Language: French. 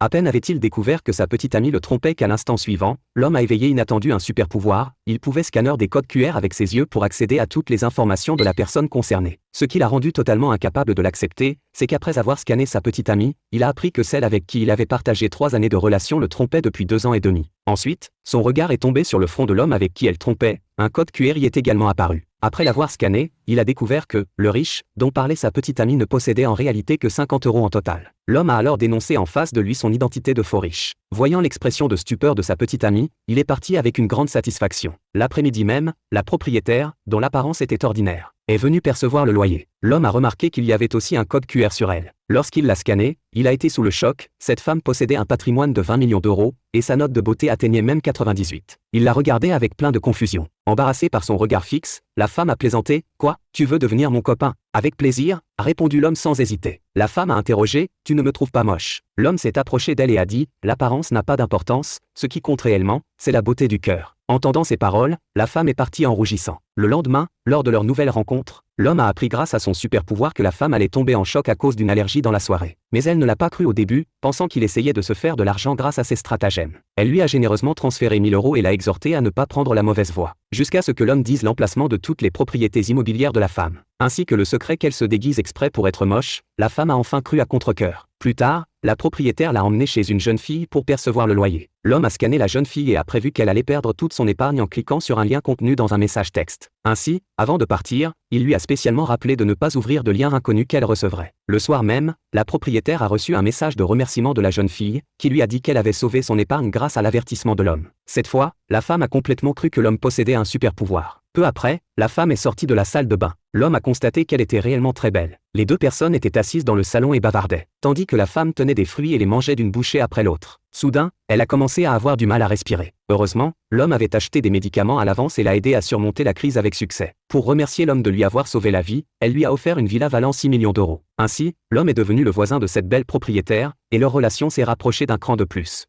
À peine avait-il découvert que sa petite amie le trompait qu'à l'instant suivant, l'homme a éveillé inattendu un super pouvoir, il pouvait scanner des codes QR avec ses yeux pour accéder à toutes les informations de la personne concernée. Ce qui l'a rendu totalement incapable de l'accepter, c'est qu'après avoir scanné sa petite amie, il a appris que celle avec qui il avait partagé 3 années de relation le trompait depuis 2 ans et demi. Ensuite, son regard est tombé sur le front de l'homme avec qui elle trompait, un code QR y est également apparu. Après l'avoir scanné, il a découvert que, le riche, dont parlait sa petite amie ne possédait en réalité que 50 € en total. L'homme a alors dénoncé en face de lui son identité de faux riche. Voyant l'expression de stupeur de sa petite amie, il est parti avec une grande satisfaction. L'après-midi même, la propriétaire, dont l'apparence était ordinaire, est venue percevoir le loyer. L'homme a remarqué qu'il y avait aussi un code QR sur elle. Lorsqu'il l'a scanné, il a été sous le choc, cette femme possédait un patrimoine de 20 millions d'euros, et sa note de beauté atteignait même 98. Il la regardait avec plein de confusion. Embarrassée par son regard fixe, la femme a plaisanté. « Quoi, tu veux devenir mon copain ?»« Avec plaisir », a répondu l'homme sans hésiter. La femme a interrogé. « Tu ne me trouves pas moche ?» L'homme s'est approché d'elle et a dit. « L'apparence n'a pas d'importance, ce qui compte réellement, c'est la beauté du cœur. » Entendant ces paroles, la femme est partie en rougissant. Le lendemain, lors de leur nouvelle rencontre, l'homme a appris grâce à son super pouvoir que la femme allait tomber en choc à cause d'une allergie dans la soirée. Mais elle ne l'a pas cru au début, pensant qu'il essayait de se faire de l'argent grâce à ses stratagèmes. Elle lui a généreusement transféré 1000 € et l'a exhorté à ne pas prendre la mauvaise voie. Jusqu'à ce que l'homme dise l'emplacement de toutes les propriétés immobilières de la femme, ainsi que le secret qu'elle se déguise exprès pour être moche, la femme a enfin cru à contre-cœur. Plus tard, la propriétaire l'a emmenée chez une jeune fille pour percevoir le loyer. L'homme a scanné la jeune fille et a prévu qu'elle allait perdre toute son épargne en cliquant sur un lien contenu dans un message texte. Ainsi, avant de partir, il lui a spécialement rappelé de ne pas ouvrir de liens inconnus qu'elle recevrait. Le soir même, la propriétaire a reçu un message de remerciement de la jeune fille, qui lui a dit qu'elle avait sauvé son épargne grâce à l'avertissement de l'homme. Cette fois, la femme a complètement cru que l'homme possédait un super pouvoir. Peu après, la femme est sortie de la salle de bain. L'homme a constaté qu'elle était réellement très belle. Les deux personnes étaient assises dans le salon et bavardaient, tandis que la femme tenait des fruits et les mangeait d'une bouchée après l'autre. Soudain, elle a commencé à avoir du mal à respirer. Heureusement, l'homme avait acheté des médicaments à l'avance et l'a aidé à surmonter la crise avec succès. Pour remercier l'homme de lui avoir sauvé la vie, elle lui a offert une villa valant 6 millions d'euros. Ainsi, l'homme est devenu le voisin de cette belle propriétaire, et leur relation s'est rapprochée d'un cran de plus.